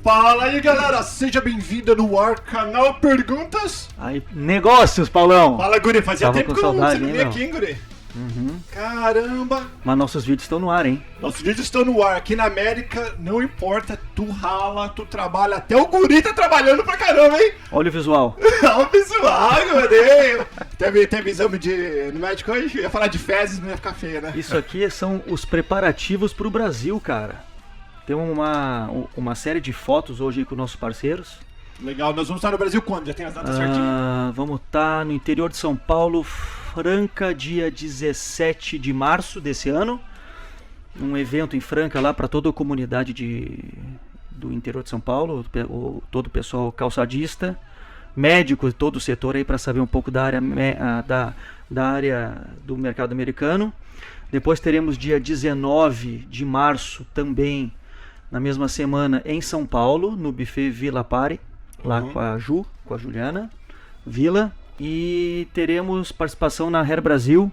Fala aí, galera, seja bem-vindo no ar, canal Perguntas. Aí, negócios, Paulão. Fala, guri, fazia Tava tempo com que saudade, você não hein, veio meu? aqui, hein, guri? Uhum. Caramba. Mas nossos vídeos estão no ar, hein? Nossos vídeos estão no ar. Aqui na América, não importa, tu rala, tu trabalha, até o guri tá trabalhando pra caramba, hein? Olha o visual. Olha o visual, guri. Teve exame no médico hoje? Eu ia falar de fezes, não ia ficar feio, né? Isso aqui são os preparativos pro Brasil, cara. Tem uma série de fotos hoje aí com nossos parceiros. Legal, nós vamos estar no Brasil quando? Já tem as datas certinhas? Vamos estar no interior de São Paulo, Franca, dia 17 de março desse ano. Um evento em Franca lá para toda a comunidade do interior de São Paulo, todo o pessoal calçadista, médico, todo o setor aí para saber um pouco da área, da área do mercado americano. Depois teremos dia 19 de março também, na mesma semana, em São Paulo, no buffet Vila Pare, lá com a Juliana Vila. E teremos participação na Hair Brasil,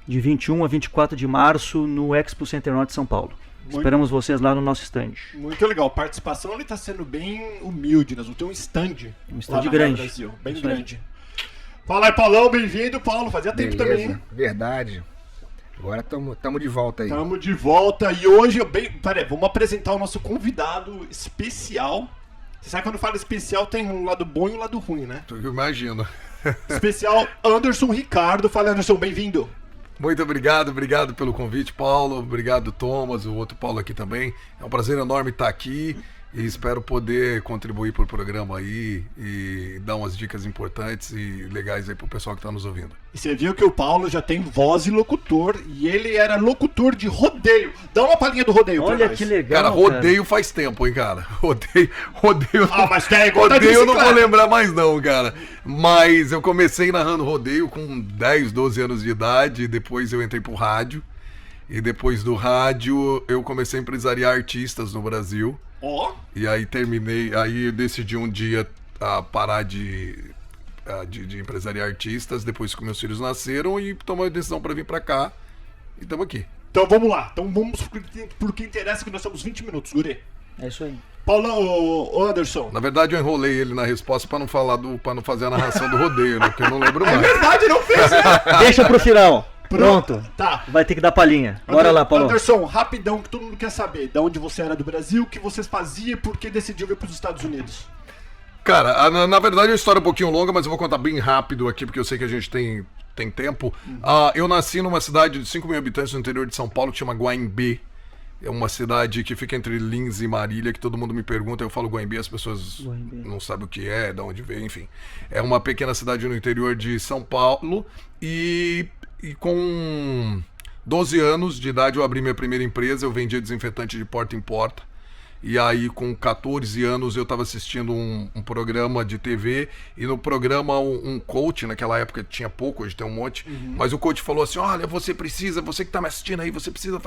de 21 a 24 de março, no Expo Center Norte de São Paulo. Esperamos vocês lá no nosso stand. Muito legal. A participação ele está sendo bem humilde. Nós vamos ter um stand. Um stand grande. Brasil, bem Isso grande. Fala aí, Paulão. Bem-vindo, Paulo. Fazia tempo também, hein? Verdade. Agora estamos de volta aí. Estamos de volta. E hoje, peraí, vamos apresentar o nosso convidado especial. Você sabe quando fala especial tem um lado bom e um lado ruim, né? Eu imagino. Especial Anderson Ricardo. Fala, Anderson, bem-vindo. Muito obrigado pelo convite, Paulo. Obrigado, Thomas, o outro Paulo aqui também. É um prazer enorme estar aqui e espero poder contribuir para o programa aí e dar umas dicas importantes e legais aí pro pessoal que está nos ouvindo. E você viu que o Paulo já tem voz e locutor, e ele era locutor de rodeio. Dá uma palhinha do rodeio pra Olha nós. que legal, Cara, rodeio faz tempo, hein, cara. Rodeio. Ah, mas tem igual da Rodeio eu não vou bicicleta. lembrar mais não, cara. Mas eu comecei narrando rodeio com 10, 12 anos de idade, depois eu entrei pro rádio. E depois do rádio eu comecei a empresariar artistas no Brasil. Ó, E aí aí eu decidi um dia parar de empresariar artistas, depois que meus filhos nasceram e tomei a decisão para vir para cá. E estamos aqui. então vamos lá. Então vamos por que interessa, que nós temos 20 minutos, guri. É isso aí. Paulão, ô Anderson. Na verdade eu enrolei ele na resposta para não fazer a narração do rodeio, né? Porque eu não lembro É mais. verdade, não fez, né? Deixa pro final. Pronto. Tá. Vai ter que dar palhinha. Bora lá, Paulo. Anderson, rapidão, que todo mundo quer saber. De onde você era do Brasil, o que vocês faziam e por que decidiu vir para os Estados Unidos. Cara, na verdade é uma história um pouquinho longa, mas eu vou contar bem rápido aqui, porque eu sei que a gente tem tempo. Eu nasci numa cidade de 5 mil habitantes no interior de São Paulo, que chama Guaimbê. É uma cidade que fica entre Lins e Marília, que todo mundo me pergunta, eu falo Guaimbê, as pessoas não sabem o que é, de onde veio, enfim. É uma pequena cidade no interior de São Paulo e com 12 anos de idade eu abri minha primeira empresa, eu vendia desinfetante de porta em porta. E aí, com 14 anos, eu estava assistindo um programa de TV, e no programa um coach, naquela época tinha pouco, hoje tem um monte, mas o coach falou assim, olha, você que está me assistindo aí, você precisa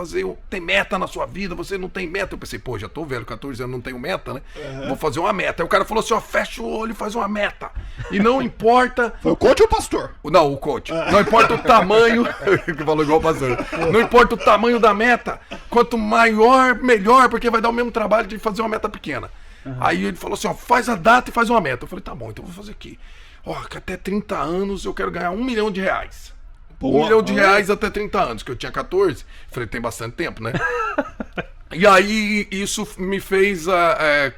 ter meta na sua vida, você não tem meta. Eu pensei, pô, já tô velho, 14 anos, não tenho meta, né? Vou fazer uma meta. Aí o cara falou assim, ó, fecha o olho e faz uma meta. E não importa... Foi o coach ou o pastor? Não, o coach. Não importa o tamanho, que falou igual o pastor. Não importa o tamanho da meta, quanto maior, melhor, porque vai dar o mesmo trabalho de fazer uma meta pequena. Aí ele falou assim, ó, faz a data e faz uma meta. Eu falei, tá bom, então eu vou fazer aqui. Ó, que até 30 anos eu quero ganhar R$1 milhão. Boa, 1 milhão de reais até 30 anos, que eu tinha 14. Falei, tem bastante tempo, né? E aí isso me fez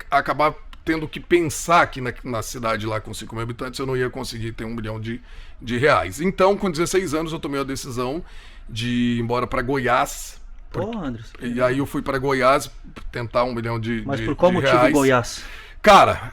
acabar tendo que pensar que na cidade lá com 5 mil habitantes eu não ia conseguir ter R$1 milhão de reais. Então, com 16 anos, eu tomei a decisão de ir embora para Goiás. Pô, Anderson. E aí eu fui para Goiás tentar R$1 milhão Mas por qual motivo reais. Goiás? Cara,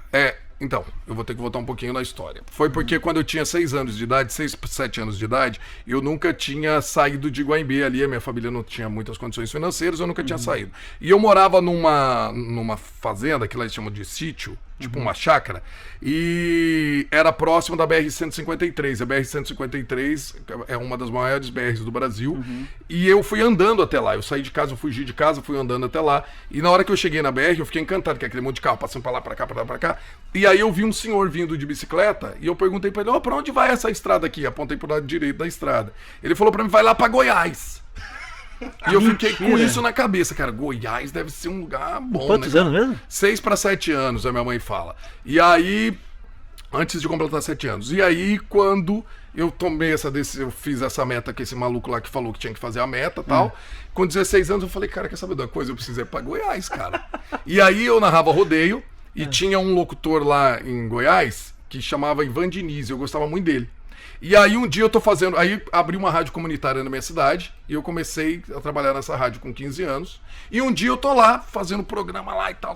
então, eu vou ter que voltar um pouquinho na história. Foi porque quando eu tinha 6 anos de idade, 6, 7 anos de idade, eu nunca tinha saído de Guaimbê ali, a minha família não tinha muitas condições financeiras, eu nunca tinha saído. E eu morava numa fazenda, que lá eles chamam de sítio, tipo uma chácara, e era próximo da BR-153. A BR-153 é uma das maiores BRs do Brasil, e eu fui andando até lá. Eu saí de casa, eu fugi de casa, fui andando até lá, e na hora que eu cheguei na BR, eu fiquei encantado, que é aquele monte de carro passando pra lá, pra cá, pra lá, pra cá, e aí eu vi um senhor vindo de bicicleta, e eu perguntei pra ele, ó, pra onde vai essa estrada aqui? Apontei pro lado direito da estrada. Ele falou pra mim, vai lá pra Goiás. E eu fiquei com isso na cabeça, cara. Goiás deve ser um lugar bom, Quantos né? anos mesmo? 6 para 7 anos, a minha mãe fala. E aí, antes de completar 7 anos. E aí, quando eu tomei essa decisão, eu fiz essa meta com esse maluco lá que falou que tinha que fazer a meta e tal. Com 16 anos eu falei, cara, quer saber de uma coisa? Eu preciso ir pra Goiás, cara. E aí eu narrava rodeio e tinha um locutor lá em Goiás que chamava Ivan Diniz, eu gostava muito dele. E aí um dia eu tô fazendo, aí abri uma rádio comunitária na minha cidade e eu comecei a trabalhar nessa rádio com 15 anos. E um dia eu tô lá fazendo programa lá e tal.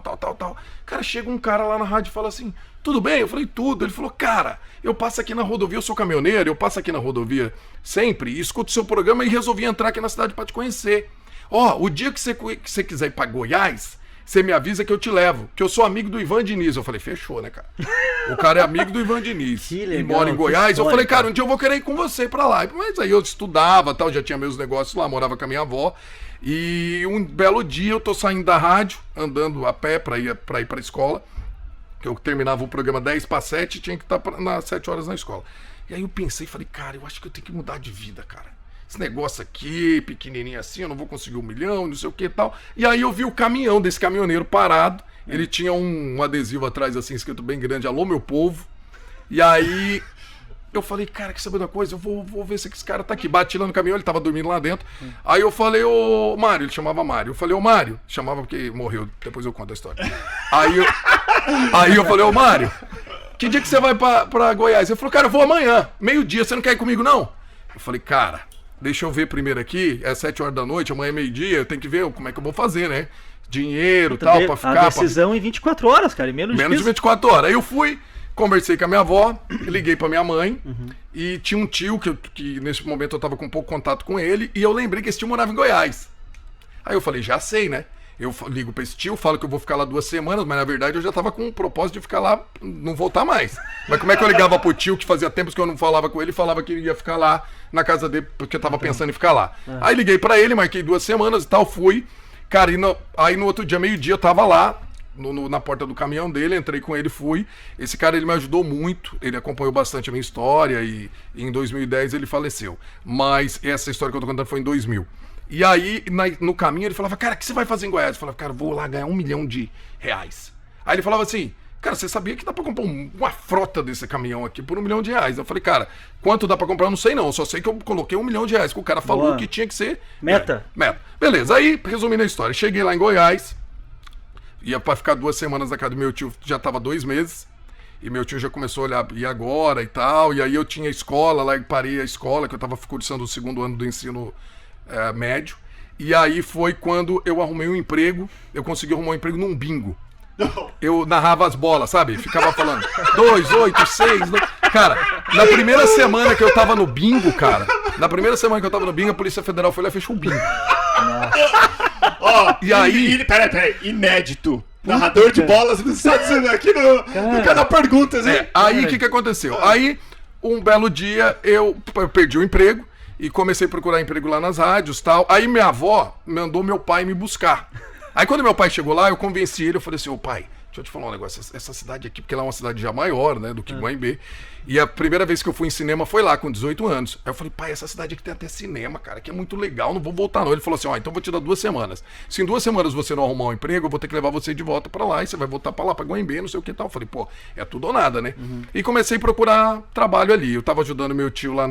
Cara, chega um cara lá na rádio e fala assim, tudo bem? Eu falei, tudo. Ele falou, cara, eu passo aqui na rodovia, eu sou caminhoneiro, eu passo aqui na rodovia sempre e escuto o seu programa e resolvi entrar aqui na cidade pra te conhecer. Ó, o dia que você quiser ir pra Goiás, você me avisa que eu te levo, que eu sou amigo do Ivan Diniz. Eu falei, fechou, né, cara? O cara é amigo do Ivan Diniz Que legal, e mora em que Goiás. história, Eu falei, cara, cara. um dia eu vou querer ir com você pra lá. Mas aí eu estudava, tal, já tinha meus negócios lá, morava com a minha avó. E um belo dia eu tô saindo da rádio, andando a pé pra ir pra escola. Que eu terminava o programa 10 para 7 e tinha que estar nas 7 horas na escola. E aí eu pensei, falei, cara, eu acho que eu tenho que mudar de vida, cara. Esse negócio aqui, pequenininho assim, eu não vou conseguir 1 milhão, não sei o que e tal. E aí eu vi o caminhão desse caminhoneiro parado. Ele tinha um adesivo atrás, assim, escrito bem grande, alô, meu povo. E aí eu falei, cara, quer saber de uma coisa? Eu vou ver se esse cara tá aqui. Bati lá no caminhão, ele tava dormindo lá dentro. Aí eu falei, ô Mário, ele chamava Mário. Eu falei, ô Mário, chamava porque morreu, depois eu conto a história. Aí eu falei, ô Mário, que dia que você vai pra Goiás? Ele falou, cara, eu vou amanhã, meio-dia, você não quer ir comigo, não? Eu falei, cara, deixa eu ver primeiro aqui, é 7 horas da noite, amanhã é meio-dia, eu tenho que ver como é que eu vou fazer, né? Dinheiro e tal, pra ficar... A decisão em 24 horas, cara, e menos de 24 horas. Aí eu fui, conversei com a minha avó, liguei pra minha mãe, e tinha um tio que nesse momento eu tava com pouco contato com ele, e eu lembrei que esse tio morava em Goiás. Aí eu falei, já sei, né? Eu ligo pra esse tio, falo que eu vou ficar lá 2 semanas, mas na verdade eu já tava com o propósito de ficar lá, não voltar mais. Mas como é que eu ligava pro tio, que fazia tempos que eu não falava com ele, falava que ia ficar lá na casa dele, porque eu tava pensando em ficar lá. Aí liguei pra ele, marquei 2 semanas e tal, fui. Cara, aí no outro dia, meio-dia, eu tava lá, na porta do caminhão dele, entrei com ele, fui. Esse cara, ele me ajudou muito, ele acompanhou bastante a minha história e em 2010 ele faleceu. Mas essa história que eu tô contando foi em 2000. E aí, no caminho, ele falava, cara, o que você vai fazer em Goiás? Eu falava, cara, vou lá ganhar R$1 milhão. Aí ele falava assim, cara, você sabia que dá pra comprar uma frota desse caminhão aqui por R$1 milhão? Eu falei, cara, quanto dá pra comprar? Eu não sei não, eu só sei que eu coloquei R$1 milhão, que o cara falou que tinha que ser... Meta. Beleza, aí, resumindo a história, cheguei lá em Goiás, ia pra ficar 2 semanas na casa do meu tio, já tava 2 meses, e meu tio já começou a olhar, e agora e tal, e aí eu tinha escola lá, e parei a escola, que eu tava cursando o 2º ano do ensino médio, e aí foi quando eu arrumei um emprego, eu consegui arrumar um emprego num bingo. Eu narrava as bolas, sabe? Ficava falando 2, 8, 6. Cara, na primeira semana que eu tava no bingo, a Polícia Federal foi lá e fechou o bingo. E aí. Peraí, inédito. Narrador de bolas dos Estados Unidos aqui no canal Perguntas, hein? Aí o que aconteceu? Aí, um belo dia, eu perdi o emprego e comecei a procurar emprego lá nas rádios e tal. Aí minha avó mandou meu pai me buscar. Aí quando meu pai chegou lá, eu convenci ele, eu falei assim, ô pai, deixa eu te falar um negócio, essa cidade aqui, porque ela é uma cidade já maior, né, do que Guaimbê, e a primeira vez que eu fui em cinema foi lá, com 18 anos. Aí eu falei, pai, essa cidade aqui tem até cinema, cara, que é muito legal, não vou voltar não. Ele falou assim, ó, então eu vou te dar 2 semanas. Se em 2 semanas você não arrumar um emprego, eu vou ter que levar você de volta pra lá, e você vai voltar pra lá, pra Guaimbê, não sei o que tal. Eu falei, pô, é tudo ou nada, né? E comecei a procurar trabalho ali. Eu tava ajudando meu tio lá,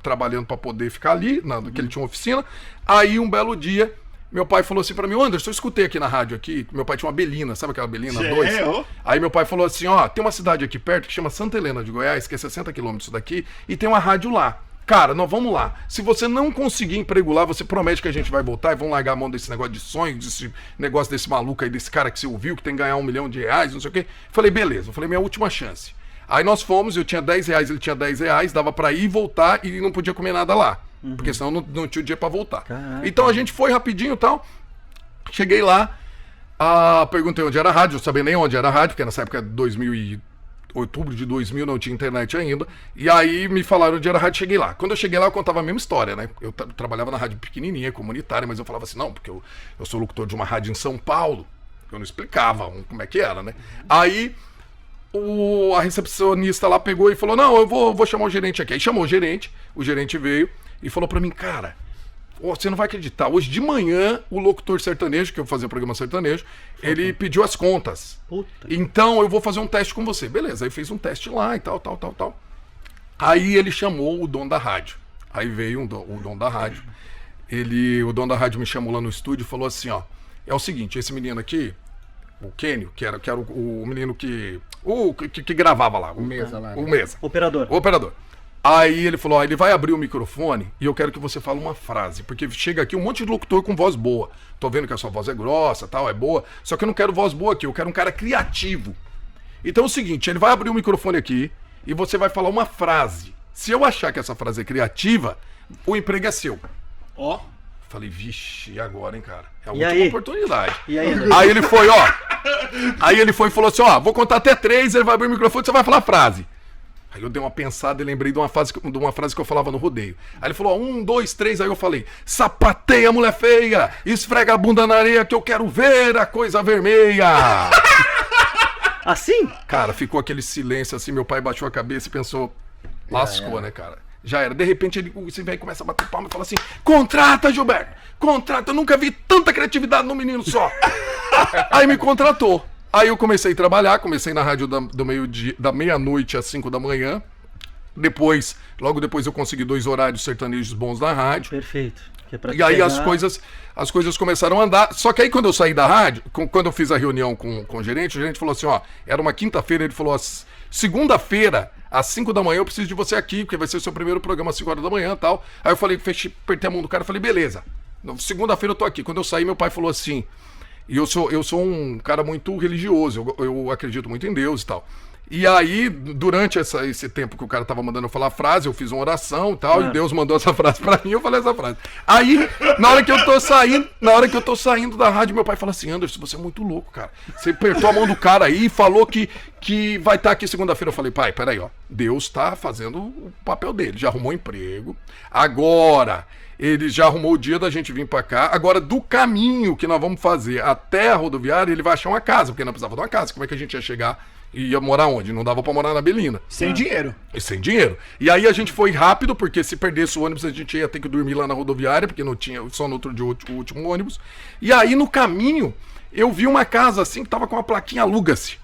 trabalhando pra poder ficar ali, que ele tinha uma oficina. Aí um belo dia, meu pai falou assim pra mim, Anderson, eu escutei aqui na rádio aqui, meu pai tinha uma Belina, sabe aquela Belina 2? Aí meu pai falou assim, ó, tem uma cidade aqui perto que chama Santa Helena de Goiás, que é 60 quilômetros daqui, e tem uma rádio lá. Cara, nós vamos lá. Se você não conseguir emprego lá, você promete que a gente vai voltar e vamos largar a mão desse negócio de sonho, desse negócio desse maluco aí, desse cara que você ouviu, que tem que ganhar R$1 milhão, não sei o quê. Falei, beleza. Falei, minha última chance. Aí nós fomos, eu tinha R$10, ele tinha R$10, dava pra ir e voltar e não podia comer nada lá. Porque senão não tinha o dia pra voltar. Caraca. Então a gente foi rapidinho e tal. Cheguei lá, perguntei onde era a rádio, eu não sabia nem onde era a rádio, porque nessa época de outubro de 2000 não tinha internet ainda. E aí me falaram onde era a rádio, cheguei lá. Quando eu cheguei lá, eu contava a mesma história, né? Eu trabalhava na rádio pequenininha, comunitária, mas eu falava assim, não, porque eu sou locutor de uma rádio em São Paulo. Eu não explicava como é que era, né? Aí a recepcionista lá pegou e falou, não, eu vou chamar o gerente aqui. Aí chamou o gerente veio e falou pra mim, cara, Você não vai acreditar. Hoje de manhã, o locutor sertanejo, que eu fazia programa sertanejo, ele pediu as contas. Puta. Então, eu vou fazer um teste com você. Beleza, aí fez um teste lá e tal. Aí ele chamou o dono da rádio. Aí veio o dono da rádio. O dono da rádio me chamou lá no estúdio e falou assim, ó, é o seguinte, esse menino aqui, o Kênio, que era o menino que gravava lá. O Mesa lá. O Mesa. Operador. O operador. Aí ele falou, ele vai abrir o microfone e eu quero que você fale uma frase, porque chega aqui um monte de locutor com voz boa. Tô vendo que a sua voz é grossa, tal, é boa, só que eu não quero voz boa aqui, eu quero um cara criativo. Então é o seguinte, ele vai abrir o microfone aqui e você vai falar uma frase. Se eu achar que essa frase é criativa, o emprego é seu. Ó. Falei, vixe, e agora, hein, cara? É a E última aí? oportunidade. E aí, Aí ele foi, ó. Aí ele foi e falou assim, ó, vou contar até 3, ele vai abrir o microfone e você vai falar a frase. Aí eu dei uma pensada e lembrei de uma frase que eu falava no rodeio. Aí ele falou, ó, 1, 2, 3, aí eu falei, sapateia, mulher feia, esfrega a bunda na areia que eu quero ver a coisa vermelha. Assim? Cara, ficou aquele silêncio assim, meu pai baixou a cabeça e pensou, lascou, né, cara? Já era. De repente, esse velho começa a bater palma e fala assim, contrata, Gilberto, contrata, eu nunca vi tanta criatividade num menino só. Aí me contratou. Aí eu comecei a trabalhar, comecei na rádio da meia-noite às 5 da manhã. Logo depois eu consegui 2 horários sertanejos bons na rádio. Perfeito. Que é pra E aí pegar... as coisas começaram a andar. Só que aí quando eu saí da rádio, quando eu fiz a reunião com o gerente falou assim, ó, era uma quinta-feira, ele falou, segunda-feira, às 5 da manhã eu preciso de você aqui, porque vai ser o seu primeiro programa às 5 horas da manhã e tal. Aí eu falei, apertei a mão do cara e falei, beleza, segunda-feira eu tô aqui. Quando eu saí, meu pai falou assim, e eu sou um cara muito religioso, eu acredito muito em Deus e tal. E aí, durante esse tempo que o cara tava mandando eu falar a frase, eu fiz uma oração e tal, e Deus mandou essa frase pra mim, eu falei essa frase. Aí, na hora que eu tô saindo da rádio, meu pai fala assim, Anderson, você é muito louco, cara. Você apertou a mão do cara aí e falou que vai estar aqui segunda-feira. Eu falei, pai, peraí, ó, Deus tá fazendo o papel dele, já arrumou emprego, agora... Ele já arrumou o dia da gente vir pra cá. Agora, do caminho que nós vamos fazer até a rodoviária, ele vai achar uma casa, porque não precisava de uma casa. Como é que a gente ia chegar e ia morar onde? Não dava pra morar na Belina. Sem dinheiro. E sem dinheiro. E aí a gente foi rápido, porque se perdesse o ônibus, a gente ia ter que dormir lá na rodoviária, porque não tinha, só no outro dia o último ônibus. E aí, no caminho, eu vi uma casa assim, que tava com uma plaquinha aluga-se.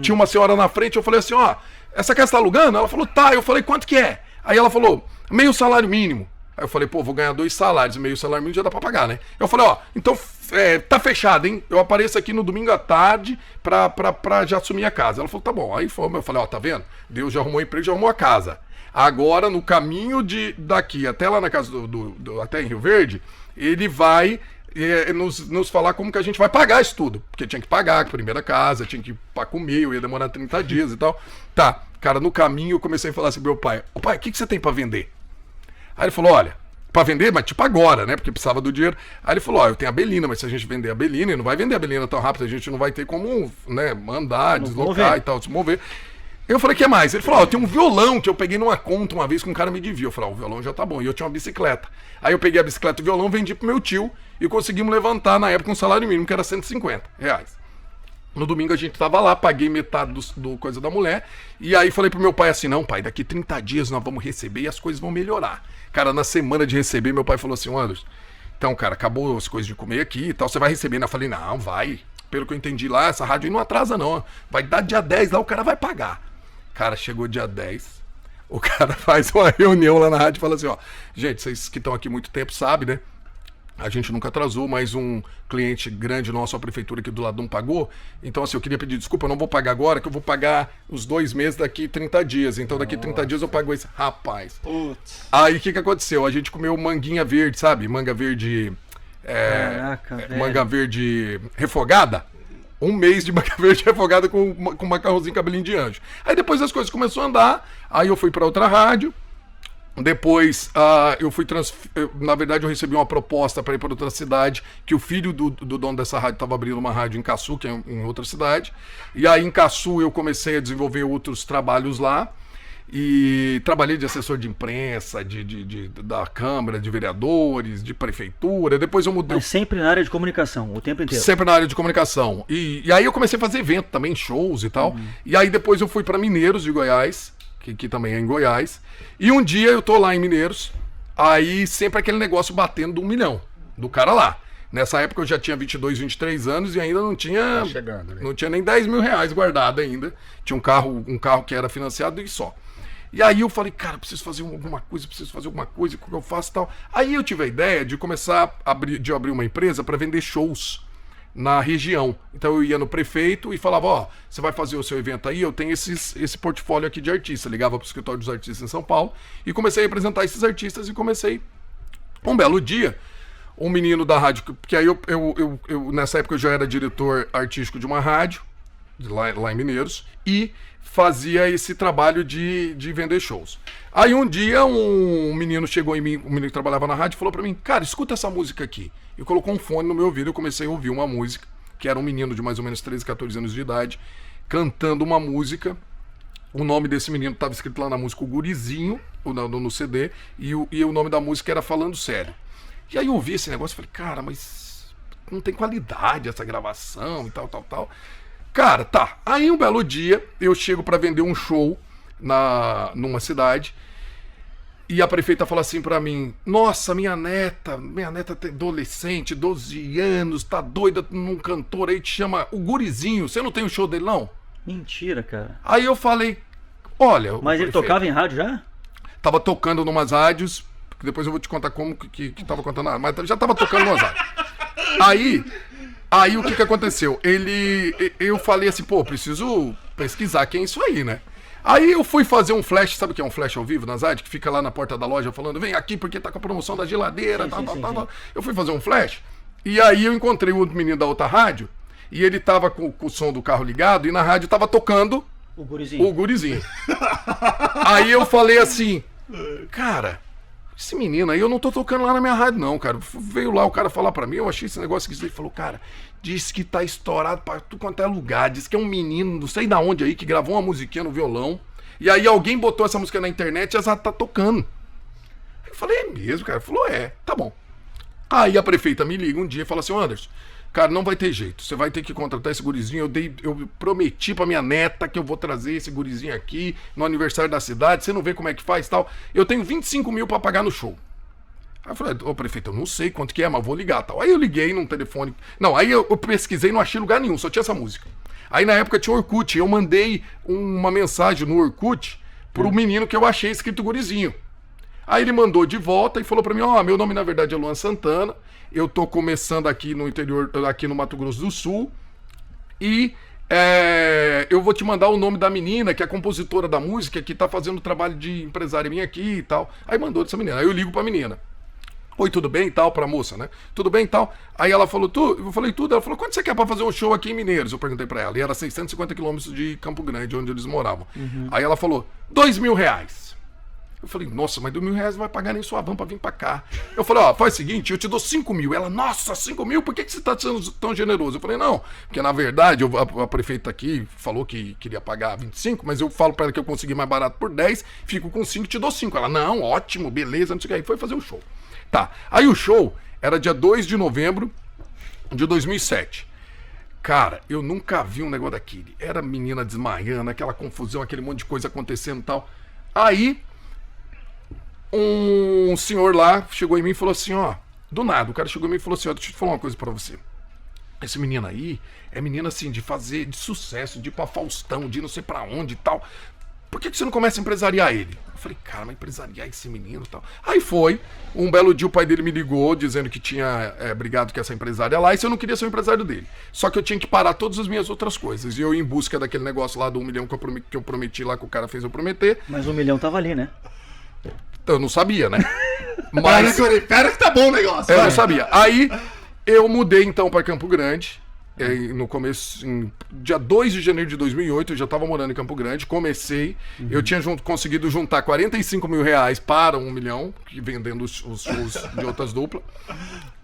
Tinha uma senhora na frente, eu falei assim, ó, essa casa tá alugando? Ela falou, tá. Eu falei, quanto que é? Aí ela falou, meio salário mínimo. Aí eu falei, pô, vou ganhar 2 salários, meio salário mínimo já dá pra pagar, né? Eu falei, ó, então tá fechado, hein? Eu apareço aqui no domingo à tarde pra já assumir a casa. Ela falou, tá bom. Aí foi, eu falei, ó, tá vendo? Deus já arrumou emprego, já arrumou a casa. Agora, no caminho daqui até lá na casa até em Rio Verde, ele vai nos falar como que a gente vai pagar isso tudo. Porque tinha que pagar a primeira casa, tinha que ir pra comer, eu ia demorar 30 dias e tal. Tá, cara, no caminho eu comecei a falar assim pro meu pai, ô pai, o que você tem pra vender? Aí ele falou, olha, pra vender, mas tipo agora, né? Porque precisava do dinheiro. Aí ele falou, ó, eu tenho a Belina, mas se a gente vender a Belina, e não vai vender a Belina tão rápido, a gente não vai ter como, né, mandar, deslocar e tal, se mover. Eu falei, o que mais? Ele falou, ó, eu tenho um violão que eu peguei numa conta uma vez que um cara me devia. Eu falei, ó, o violão já tá bom. E eu tinha uma bicicleta. Aí eu peguei a bicicleta e o violão, vendi pro meu tio e conseguimos levantar na época um salário mínimo, que era R$150. No domingo a gente tava lá, paguei metade do coisa da mulher. E aí falei pro meu pai assim, não, pai, daqui 30 dias nós vamos receber e as coisas vão melhorar. Cara, na semana de receber, meu pai falou assim, Anderson, então, cara, acabou as coisas de comer aqui e tal, você vai receber. Eu falei, não, vai. Pelo que eu entendi lá, essa rádio aí não atrasa não. Vai dar dia 10 lá, o cara vai pagar. Cara, chegou dia 10, o cara faz uma reunião lá na rádio e fala assim, ó, gente, vocês que estão aqui muito tempo sabem, né? A gente nunca atrasou, mas um cliente grande nosso, a prefeitura aqui do lado não pagou. Então, assim, eu queria pedir desculpa, eu não vou pagar agora, que eu vou pagar os 2 meses daqui 30 dias. Então, daqui 30 dias eu pago esse. Rapaz. Putz. Aí, o que aconteceu? A gente comeu manguinha verde, sabe? Manga verde... Caraca, velho. Manga verde refogada. 1 mês de manga verde refogada com macarrãozinho cabelinho de anjo. Aí, depois as coisas começaram a andar. Aí, eu fui pra outra rádio. Depois, eu fui na verdade, eu recebi uma proposta para ir para outra cidade, que o filho do dono dessa rádio estava abrindo uma rádio em Caçu, que é em outra cidade. E aí, em Caçu, eu comecei a desenvolver outros trabalhos lá. E trabalhei de assessor de imprensa, da Câmara, de vereadores, de prefeitura. Depois eu mudei. Mas sempre na área de comunicação, o tempo inteiro. Sempre na área de comunicação. E aí eu comecei a fazer evento também, shows e tal. E aí depois eu fui para Mineiros de Goiás, que também é em Goiás. E um dia eu tô lá em Mineiros, Aí sempre aquele negócio batendo do 1 milhão, do cara lá. Nessa época eu já tinha 22, 23 anos e ainda não tinha, Tá chegando, né? não tinha nem 10 mil reais guardado ainda. Tinha um carro que era financiado e só. E aí eu falei, cara, preciso fazer alguma coisa, o que eu faço e tal. Aí eu tive a ideia de começar a abrir uma empresa para vender shows na região. Então eu ia no prefeito e falava, ó, você vai fazer o seu evento aí, eu tenho esse portfólio aqui de artista. Ligava pro escritório dos artistas em São Paulo e comecei a apresentar esses artistas e comecei, um belo dia, um menino da rádio, porque aí eu nessa época eu já era diretor artístico de uma rádio, lá em Mineiros, e fazia esse trabalho de vender shows. Aí um dia um menino chegou em mim, um menino que trabalhava na rádio, e falou pra mim, cara, escuta essa música aqui. E colocou um fone no meu ouvido e eu comecei a ouvir uma música, que era um menino de mais ou menos 13, 14 anos de idade, cantando uma música. O nome desse menino estava escrito lá na música, o Gurizinho, no CD, e o nome da música era Falando Sério. E aí eu ouvi esse negócio e falei, cara, mas não tem qualidade essa gravação e tal. Cara, tá. Aí um belo dia eu chego pra vender um show numa cidade e a prefeita fala assim pra mim, nossa, minha neta tem adolescente, 12 anos, tá doida num cantor aí que chama o Gurizinho, você não tem o show dele não? Mentira, cara. Aí eu falei, olha... Mas ele tocava em rádio já? Tava tocando numas rádios, depois eu vou te contar como que tava contando, mas já tava tocando numas rádios. Aí o que aconteceu? Eu falei assim, pô, preciso pesquisar quem é isso aí, né? Aí eu fui fazer um flash, sabe o que é um flash ao vivo nas rádios? Que fica lá na porta da loja falando, vem aqui porque tá com a promoção da geladeira, tal. Eu fui fazer um flash, e aí eu encontrei o outro menino da outra rádio, e ele tava com o som do carro ligado, e na rádio tava tocando o Gurizinho. Aí eu falei assim, cara... Esse menino aí, eu não tô tocando lá na minha rádio, não, cara. Veio lá o cara falar pra mim, eu achei esse negócio que ele falou, cara, diz que tá estourado pra tudo quanto é lugar, diz que é um menino, não sei da onde aí, que gravou uma musiquinha no violão, e aí alguém botou essa música na internet e ela tá tocando. Eu falei, é mesmo, cara? Ele falou, tá bom. Aí a prefeita me liga um dia e fala assim, Anderson, cara, não vai ter jeito, você vai ter que contratar esse gurizinho, eu prometi pra minha neta que eu vou trazer esse gurizinho aqui no aniversário da cidade, você não vê como é que faz e tal, eu tenho 25 mil pra pagar no show. Aí eu falei, ô prefeito, eu não sei quanto que é, mas vou ligar tal. Aí eu liguei num telefone, não, aí eu pesquisei, não achei lugar nenhum, só tinha essa música. Aí na época tinha o Orkut, eu mandei uma mensagem no Orkut pro menino que eu achei escrito gurizinho. Aí ele mandou de volta e falou pra mim, meu nome na verdade é Luan Santana, eu tô começando aqui no interior, aqui no Mato Grosso do Sul, e eu vou te mandar o nome da menina, que é a compositora da música, que tá fazendo trabalho de empresária minha aqui e tal. Aí mandou dessa menina, aí eu ligo pra menina. Oi, tudo bem e tal, pra moça, né? Tudo bem e tal. Aí ela falou, eu falei tudo, ela falou, quanto você quer pra fazer um show aqui em Mineiros? Eu perguntei pra ela, e era 650 quilômetros de Campo Grande, onde eles moravam. Aí ela falou, R$2.000. Eu falei, nossa, mas R$2.000 não vai pagar nem sua van pra vir pra cá. Eu falei, faz o seguinte, eu te dou 5 mil. Ela, nossa, 5 mil? Por que você tá sendo tão generoso? Eu falei, não, porque na verdade a prefeita aqui falou que queria pagar 25, mas eu falo pra ela que eu consegui mais barato por 10, fico com 5 e te dou 5. Ela, não, ótimo, beleza, não sei o que. Aí foi fazer o show. Tá, aí o show era dia 2 de novembro de 2007. Cara, eu nunca vi um negócio daquele. Era menina desmaiando, aquela confusão, aquele monte de coisa acontecendo e tal. Aí... um senhor lá chegou em mim e falou assim, do nada, o cara chegou em mim e falou assim, deixa eu te falar uma coisa pra você. Esse menino aí é menino assim, de sucesso, de ir pra Faustão, de ir não sei pra onde e tal. Por que você não começa a empresariar ele? Eu falei, cara, mas empresariar esse menino e tal. Aí foi, um belo dia o pai dele me ligou, dizendo que tinha brigado com essa empresária lá, e se eu não queria ser o empresário dele. Só que eu tinha que parar todas as minhas outras coisas. E eu ia em busca daquele negócio lá do 1 milhão que eu prometi lá, que o cara fez eu prometer. Mas 1 milhão tava ali, né? Eu não sabia, né? Mas... Pera que tá bom o negócio. Eu não sabia. Aí eu mudei então para Campo Grande. No começo, dia 2 de janeiro de 2008, eu já estava morando em Campo Grande. Comecei, eu tinha conseguido juntar R$45 mil para 1 milhão, vendendo os shows de outras duplas.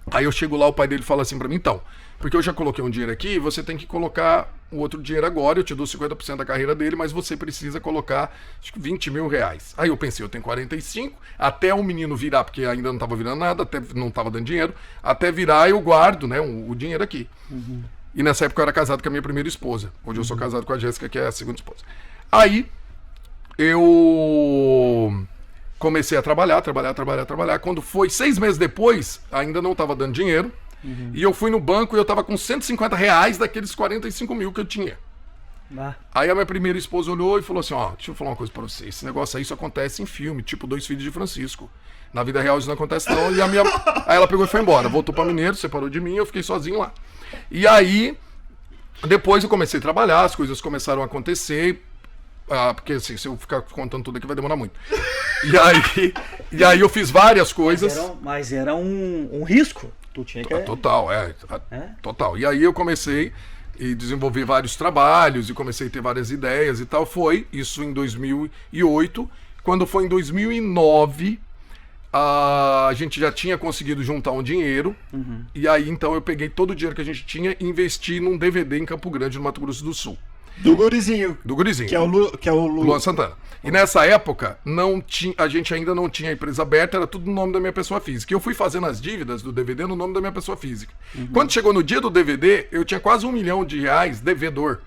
Aí eu chego lá, o pai dele fala assim para mim, então, porque eu já coloquei um dinheiro aqui, você tem que colocar o outro dinheiro agora, eu te dou 50% da carreira dele, mas você precisa colocar, acho que R$20 mil. Aí eu pensei, eu tenho 45, até o menino virar, porque ainda não estava virando nada, até não estava dando dinheiro, até virar eu guardo, né, o dinheiro aqui. E nessa época eu era casado com a minha primeira esposa, hoje eu sou casado com a Jéssica, que é a segunda esposa. Aí eu comecei a trabalhar. Quando foi 6 meses depois, ainda não estava dando dinheiro. E eu fui no banco e eu tava com R$150 daqueles 45 mil que eu tinha. Aí a minha primeira esposa olhou e falou assim, ó, deixa eu falar uma coisa pra você, esse negócio aí só acontece em filme, tipo 2 Filhos de Francisco. Na vida real isso não acontece não. E aí ela pegou e foi embora, voltou pra Mineiro, separou de mim, eu fiquei sozinho lá. E aí, depois eu comecei a trabalhar, as coisas começaram a acontecer, porque assim, se eu ficar contando tudo aqui vai demorar muito. E aí eu fiz várias coisas. Mas era um risco. Tu tinha que... Total, total. E aí eu comecei e desenvolvi vários trabalhos e comecei a ter várias ideias e tal. Foi isso em 2008. Quando foi em 2009, a gente já tinha conseguido juntar um dinheiro. E aí então eu peguei todo o dinheiro que a gente tinha e investi num DVD em Campo Grande, no Mato Grosso do Sul. Do Gurizinho. Que é o Luan Santana. E nessa época, a gente ainda não tinha a empresa aberta, era tudo no nome da minha pessoa física. E eu fui fazendo as dívidas do DVD no nome da minha pessoa física. Quando chegou no dia do DVD, eu tinha quase R$1 milhão devedor.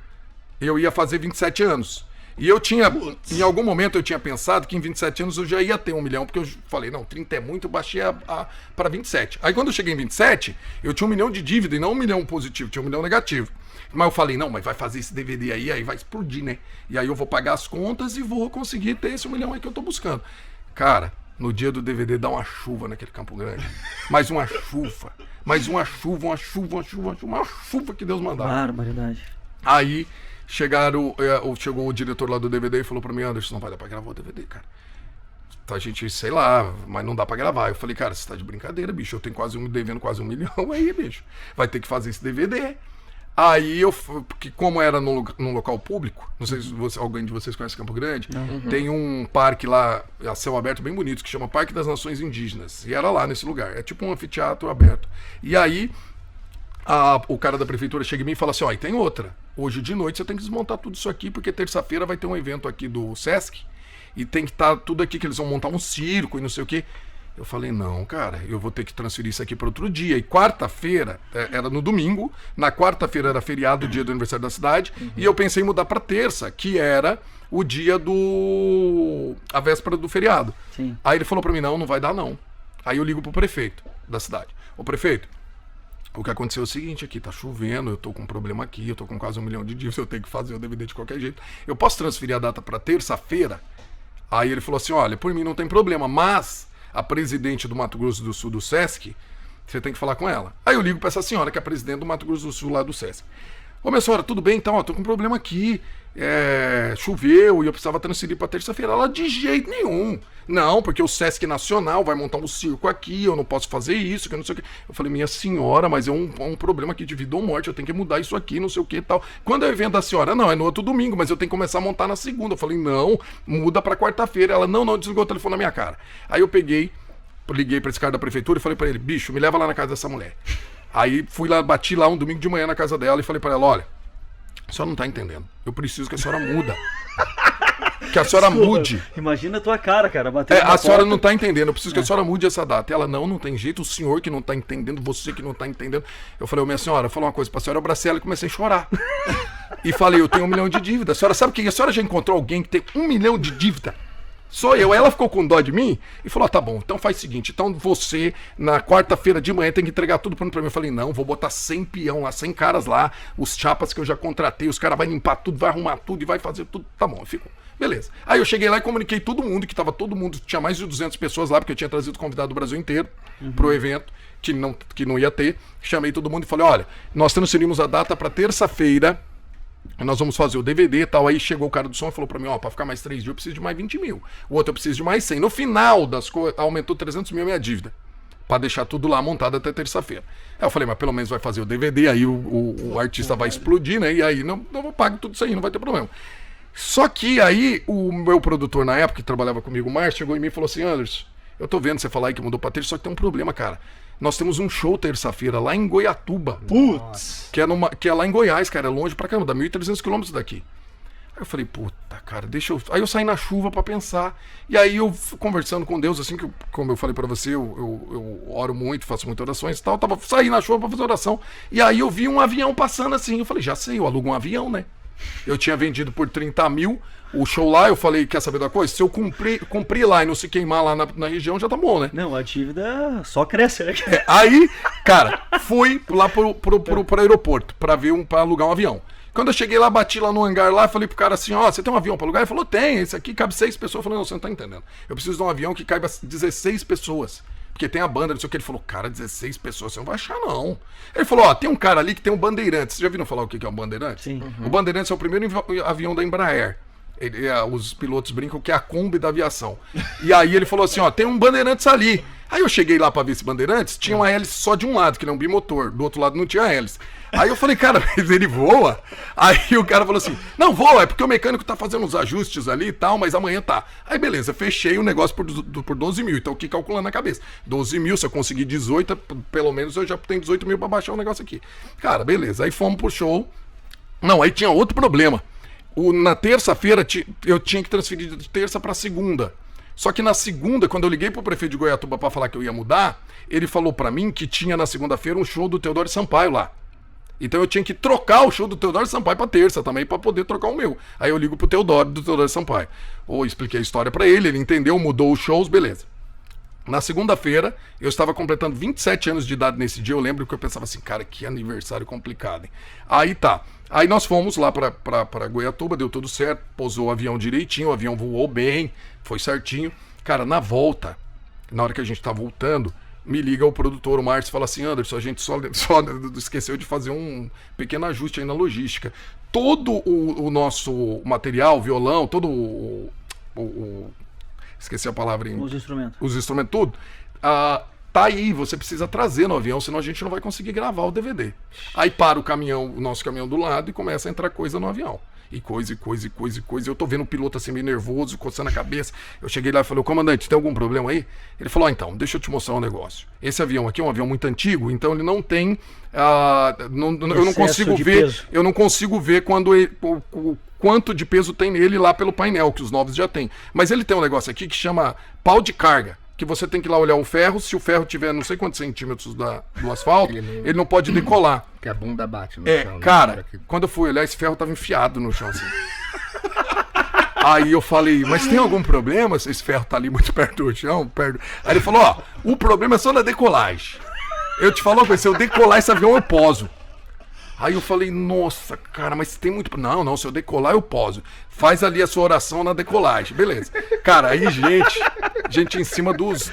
Eu ia fazer 27 anos. E eu tinha, em algum momento eu tinha pensado que em 27 anos eu já ia ter 1 milhão, porque eu falei, não, 30 é muito, eu baixei para 27. Aí quando eu cheguei em 27, eu tinha 1 milhão de dívida e não 1 milhão positivo, tinha 1 milhão negativo. Mas eu falei, não, mas vai fazer esse DVD aí vai explodir, né? E aí eu vou pagar as contas e vou conseguir ter esse 1 milhão aí que eu tô buscando. Cara, no dia do DVD dá uma chuva naquele Campo Grande. Mais uma chuva que Deus mandava. Barbaridade. Aí chegou o diretor lá do DVD e falou pra mim, Anderson, não vai dar pra gravar o DVD, cara. A gente, sei lá, mas não dá pra gravar. Eu falei, cara, você tá de brincadeira, bicho. Eu tenho devendo quase 1 milhão aí, bicho. Vai ter que fazer esse DVD. Aí porque como era num local público, não sei se alguém de vocês conhece Campo Grande, tem um parque lá, a céu aberto bem bonito, que chama Parque das Nações Indígenas. E era lá nesse lugar, é tipo um anfiteatro aberto. E aí, o cara da prefeitura chega em mim e fala assim, ó, e tem outra. Hoje de noite você tem que desmontar tudo isso aqui, porque terça-feira vai ter um evento aqui do Sesc, e tem que estar tudo aqui, que eles vão montar um circo e não sei o quê. Eu falei, não, cara, eu vou ter que transferir isso aqui para outro dia. E quarta-feira, era no domingo, na quarta-feira era feriado, o dia do aniversário da cidade, e eu pensei em mudar para terça, que era o dia a véspera do feriado. Sim. Aí ele falou para mim, não vai dar não. Aí eu ligo pro prefeito da cidade. Ô prefeito, o que aconteceu é o seguinte aqui, tá chovendo, eu tô com um problema aqui, eu tô com quase 1 milhão de dívidas, eu tenho que fazer o DVD de qualquer jeito. Eu posso transferir a data para terça-feira? Aí ele falou assim, olha, por mim não tem problema, mas a presidente do Mato Grosso do Sul do Sesc, você tem que falar com ela. Aí eu ligo pra essa senhora, que é a presidente do Mato Grosso do Sul lá do Sesc. Ô, minha senhora, tudo bem? Então, ó, tô com um problema aqui. Choveu e eu precisava transferir pra terça-feira. Ela, de jeito nenhum. Não, porque o Sesc Nacional vai montar um circo aqui, eu não posso fazer isso, que eu não sei o quê. Eu falei, minha senhora, mas é um problema aqui de vida ou morte, eu tenho que mudar isso aqui, não sei o que e tal. Quando é o evento da senhora? Não, é no outro domingo, mas eu tenho que começar a montar na segunda. Eu falei, não, muda pra quarta-feira. Ela, não, desligou o telefone na minha cara. Aí eu liguei pra esse cara da prefeitura e falei pra ele, bicho, me leva lá na casa dessa mulher. Aí fui lá, bati lá um domingo de manhã na casa dela e falei pra ela, olha, a senhora não tá entendendo, eu preciso que a senhora muda. Que a senhora mude. Imagina a tua cara, a senhora não tá entendendo, eu preciso que a senhora mude essa data. Ela, não tem jeito, o senhor que não tá entendendo, você que não tá entendendo. Eu falei, minha senhora, eu falei uma coisa pra senhora, eu abracei ela e comecei a chorar. E falei, eu tenho 1 milhão de dívida. A senhora sabe que a senhora já encontrou alguém que tem 1 milhão de dívida? Sou eu. Ela ficou com dó de mim e falou, tá bom, então faz o seguinte, então você, na quarta-feira de manhã, tem que entregar tudo pronto pra mim. Eu falei, não, vou botar 100 peão lá, 100 caras lá, os chapas que eu já contratei, os caras vão limpar tudo, vai arrumar tudo e vai fazer tudo. Tá bom, eu fico, beleza. Aí eu cheguei lá e comuniquei todo mundo, tinha mais de 200 pessoas lá, porque eu tinha trazido convidado do Brasil inteiro pro evento, que não ia ter. Chamei todo mundo e falei, olha, nós transferimos a data pra terça-feira, nós vamos fazer o DVD e tal. Aí chegou o cara do som e falou pra mim, ó, pra ficar mais 3 dias eu preciso de mais 20 mil. O outro eu preciso de mais 100. No final das coisas, aumentou 300 mil a minha dívida. Pra deixar tudo lá montado até terça-feira. Aí eu falei, mas pelo menos vai fazer o DVD, aí o artista vai explodir, né? E aí não vou pagar tudo isso aí, não vai ter problema. Só que aí o meu produtor na época, que trabalhava comigo, o Márcio, chegou em mim e falou assim, Anderson, eu tô vendo você falar aí que mudou pra terça, só que tem um problema, cara. Nós temos um show terça-feira lá em Goiatuba. Putz! Que é lá em Goiás, cara, é longe pra caramba, dá 1.300 quilômetros daqui. Aí eu falei, puta, cara, Aí eu saí na chuva pra pensar. E aí eu conversando com Deus, assim, que como eu falei pra você, eu oro muito, faço muitas orações e tal. Saí na chuva pra fazer oração. E aí eu vi um avião passando assim. Eu falei, já sei, eu alugo um avião, né? Eu tinha vendido por 30 mil o show lá, eu falei, quer saber da coisa? Se eu cumprir lá e não se queimar lá na região, já tá bom, né? Não, a dívida só cresce, né? Aí, cara, fui lá pro aeroporto pra alugar um avião. Quando eu cheguei lá, bati lá no hangar lá, falei pro cara assim, ó, você tem um avião pra alugar? Ele falou, tem, esse aqui cabe 6 pessoas. Eu falei, não, você não tá entendendo. Eu preciso de um avião que caiba 16 pessoas. Porque tem a banda, não sei o que. Ele falou, cara, 16 pessoas, você não vai achar, não. Ele falou, ó, tem um cara ali que tem um Bandeirantes. Vocês já viram falar o que é um Bandeirantes? Sim. O Bandeirantes é o primeiro avião da Embraer. Os pilotos brincam que é a Kombi da aviação. E aí ele falou assim, ó, tem um Bandeirantes ali. Aí eu cheguei lá pra ver esse Bandeirantes, tinha uma hélice só de um lado, que ele é um bimotor. Do outro lado não tinha hélice. Aí eu falei, cara, mas ele voa? Aí o cara falou assim, não, voa, é porque o mecânico tá fazendo uns ajustes ali e tal, mas amanhã tá. Aí beleza, fechei o negócio por 12 mil, então aqui calculando na cabeça. 12 mil, se eu conseguir 18, pelo menos eu já tenho 18 mil pra baixar o negócio aqui. Cara, beleza, aí fomos pro show. Não, aí tinha outro problema. Na terça-feira eu tinha que transferir de terça pra segunda. Só que na segunda, quando eu liguei pro prefeito de Goiatuba pra falar que eu ia mudar, ele falou pra mim que tinha na segunda-feira um show do Teodoro Sampaio lá. Então eu tinha que trocar o show do Teodoro Sampaio pra terça também, pra poder trocar o meu. Aí eu ligo pro do Teodoro Sampaio. Expliquei a história pra ele entendeu, mudou os shows, beleza. Na segunda-feira, eu estava completando 27 anos de idade nesse dia, eu lembro que eu pensava assim, cara, que aniversário complicado, hein? Aí tá. Aí nós fomos lá pra Goiatuba, deu tudo certo, pousou o avião direitinho, o avião voou bem, foi certinho. Cara, na volta, na hora que a gente tá voltando, me liga o produtor, o Márcio, e fala assim, Anderson, a gente só esqueceu de fazer um pequeno ajuste aí na logística. Todo o nosso material, violão, todo esqueci a palavra em... Os instrumentos. Os instrumentos, tudo. Tá aí, você precisa trazer no avião, senão a gente não vai conseguir gravar o DVD. Aí para o nosso caminhão do lado e começa a entrar coisa no avião. E coisa. Eu tô vendo o piloto assim meio nervoso, coçando a cabeça. Eu cheguei lá e falei, comandante, tem algum problema aí? Ele falou, então, deixa eu te mostrar um negócio. Esse avião aqui é um avião muito antigo, então ele não tem... eu não consigo ver quando o quanto de peso tem nele lá pelo painel, que os novos já tem. Mas ele tem um negócio aqui que chama pau de carga, que você tem que ir lá olhar o ferro, se o ferro tiver não sei quantos centímetros do asfalto, ele não pode decolar. Que a bunda bate no chão. Cara, quando eu fui olhar, esse ferro tava enfiado no chão assim. Aí eu falei, mas tem algum problema se esse ferro tá ali muito perto do chão? Aí ele falou, ó, o problema é só na decolagem. Eu te falo, se eu decolar esse avião, eu poso. Aí eu falei, nossa, cara, mas tem muito... Não, se eu decolar, eu poso. Faz ali a sua oração na decolagem. Beleza. Cara, aí gente em cima dos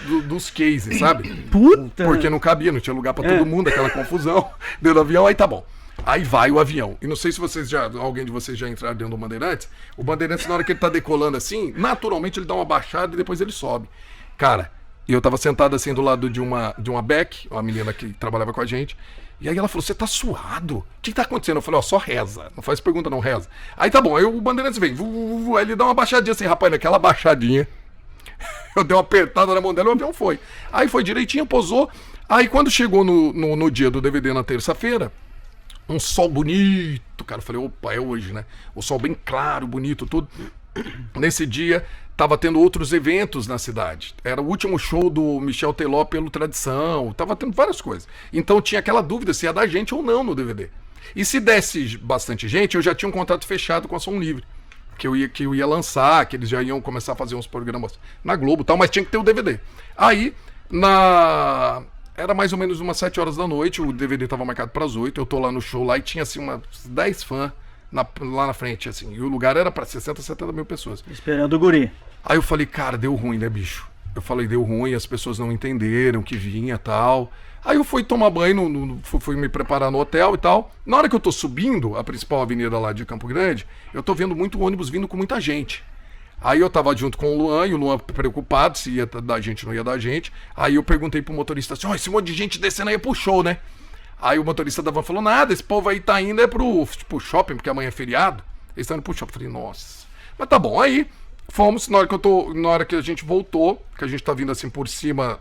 cases, sabe? Puta! Porque não cabia, não tinha lugar pra todo mundo, aquela confusão. Dentro do avião, aí tá bom. Aí vai o avião. E não sei se alguém de vocês já entraram dentro do Bandeirantes. O Bandeirantes, na hora que ele tá decolando assim, naturalmente ele dá uma baixada e depois ele sobe. Cara, eu tava sentado assim do lado de uma Beck, uma menina que trabalhava com a gente. E aí ela falou, você tá suado? O que tá acontecendo? Eu falei, ó, só reza. Não faz pergunta, não, reza. Aí tá bom, aí o Bandeirantes vem. Aí ele dá uma baixadinha assim, rapaz, naquela baixadinha. Eu dei uma apertada na mão dela e o avião foi. Aí foi direitinho, pousou. Aí quando chegou no dia do DVD na terça-feira, um sol bonito, cara. Eu falei, opa, é hoje, né? O sol bem claro, bonito, tudo. Nesse dia, tava tendo outros eventos na cidade. Era o último show do Michel Teló pelo Tradição. Tava tendo várias coisas. Então tinha aquela dúvida se ia dar gente ou não no DVD. E se desse bastante gente, eu já tinha um contrato fechado com a Som Livre. Que eu ia lançar, que eles já iam começar a fazer uns programas na Globo e tal, mas tinha que ter o DVD. Aí, era mais ou menos umas 7 horas da noite, o DVD tava marcado para as 8, eu tô lá no show lá e tinha assim umas 10 fãs lá na frente, assim. E o lugar era para 60, 70 mil pessoas. Esperando o guri. Aí eu falei, cara, deu ruim, né, bicho? Eu falei, deu ruim, as pessoas não entenderam que vinha e tal. Aí eu fui tomar banho, fui me preparar no hotel e tal. Na hora que eu tô subindo a principal avenida lá de Campo Grande, eu tô vendo muito ônibus vindo com muita gente. Aí eu tava junto com o Luan, e o Luan preocupado se ia dar gente ou não ia dar gente. Aí eu perguntei pro motorista assim, esse monte de gente descendo aí é pro show, né? Aí o motorista da van falou, nada, esse povo aí tá indo pro shopping, porque amanhã é feriado. Eles estão indo pro shopping. Eu falei, nossa. Mas tá bom, aí fomos, na hora que a gente voltou, que a gente tá vindo assim por cima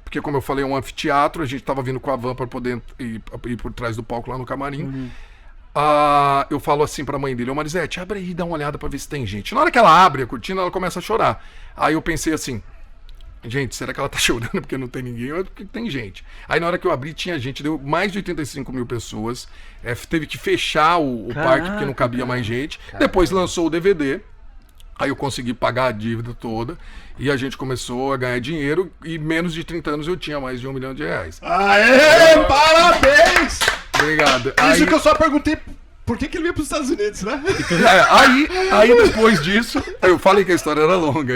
porque como eu falei, é um anfiteatro, a gente tava vindo com a van pra poder ir por trás do palco lá no camarim. Uhum. Eu falo assim pra mãe dele, Marisete, abre aí e dá uma olhada pra ver se tem gente. Na hora que ela abre a cortina, ela começa a chorar. Aí eu pensei assim, gente, será que ela tá chorando porque não tem ninguém? Ou é porque tem gente. Aí na hora que eu abri, tinha gente, deu mais de 85 mil pessoas. Teve que fechar o parque porque não cabia mais gente. Depois lançou o DVD. Aí eu consegui pagar a dívida toda. E a gente começou a ganhar dinheiro. E menos de 30 anos eu tinha mais de R$1 milhão. Aê, parabéns! Obrigado. Isso que eu só perguntei... Por que ele veio para os Estados Unidos, né? Aí depois disso, eu falei que a história era longa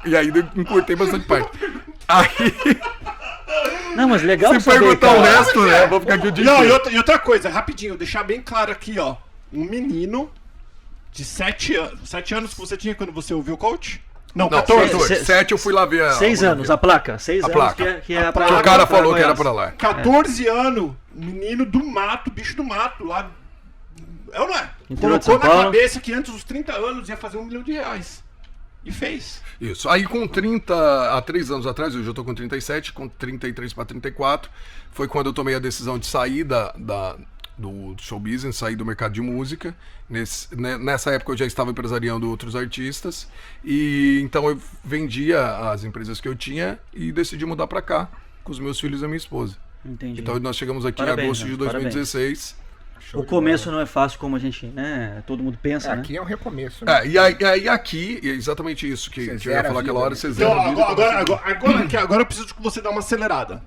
e aí eu encurtei bastante parte. Aí, Não, mas legal se saber, perguntar o cara. resto, né? Vou ficar aqui o dia Não, inteiro. e outra coisa, rapidinho, deixar bem claro aqui, ó. Um menino de 7 anos. 7 anos que você tinha quando você ouviu o coach? Não, 14. 14. 7 eu fui lá ver 6 anos, a placa. 6 anos placa. que é A pra Que o placa. cara pra falou que era Goiás. pra lá. 14 anos, menino do mato, bicho do mato, lá. É ou não é? Interior de Colocou São na Paulo. cabeça que antes dos 30 anos ia fazer R$1 milhão. E fez. Isso. Aí com 30, há 3 anos atrás, hoje eu tô com 37, com 33 para 34, foi quando eu tomei a decisão de sair do show business, sair do mercado de música. Nessa época eu já estava empresariando outros artistas. E então eu vendia as empresas que eu tinha e decidi mudar para cá, com os meus filhos e a minha esposa. Entendi. Então nós chegamos aqui Parabéns, em agosto de né? Parabéns. 2016. O começo não é fácil como a gente, né? Todo mundo pensa, né? Aqui é um recomeço, né? E aí aqui, é exatamente isso que Você eu ia zera a falar vida, aquela hora, né? você Então, zera a vida. agora eu preciso que você dê uma acelerada.